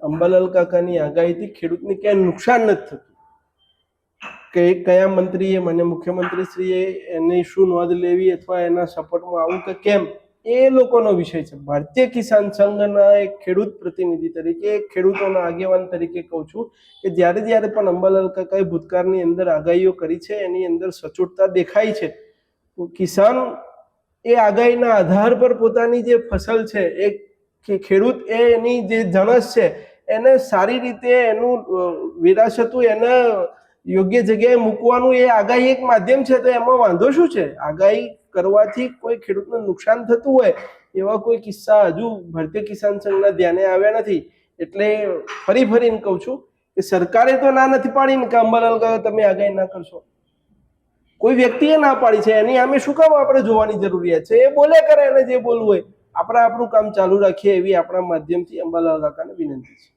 અંબાલાલ કાકાની આગાહીથી ખેડૂતને ક્યાંય નુકસાન નથી થતું કે કયા મંત્રીએ મને મુખ્યમંત્રીશ્રીએ એની શું નોંધ લેવી અથવા એના સપોર્ટમાં આવું કે કેમ એ લોકોનો વિષય છે. ભારતીય કિસાન સંઘના એક ખેડૂત પ્રતિનિધિ તરીકે એક ખેડૂતોના આગેવાન તરીકે કહું છું કે જ્યારે પણ અંબાલાલ કાકાએ ભૂતકાળની અંદર આગાહીઓ કરી છે એની અંદર સચોટતા દેખાય છે. તો કિસાન એ આગાહીના આધાર પર પોતાની જે ફસલ છે એ ખેડૂત એની જે જણસ છે એને સારી રીતે એનું વિરાસતું એને યોગ્ય જગ્યાએ મૂકવાનું એ આગાહી એક માધ્યમ છે. તો એમાં વાંધો શું છે? આગાહી કરવાથી કોઈ ખેડૂતને નુકસાન થતું હોય એવા કોઈ કિસ્સા હજુ ભારતીય કિસાન સંઘના ધ્યાને આવ્યા નથી. એટલે ફરીને કહું છું કે સરકારે તો ના નથી પાડી ને કે અંબાલાલ કાકા તમે આગાહી ના કરશો. કોઈ વ્યક્તિએ ના પાડી છે, એની સામે શું કામ આપણે જોવાની જરૂરિયાત છે? એ બોલે કરે, એને જે બોલવું હોય. આપણે આપણું કામ ચાલુ રાખીએ એવી આપણા માધ્યમથી અંબાલાલ કાકાને વિનંતી છે.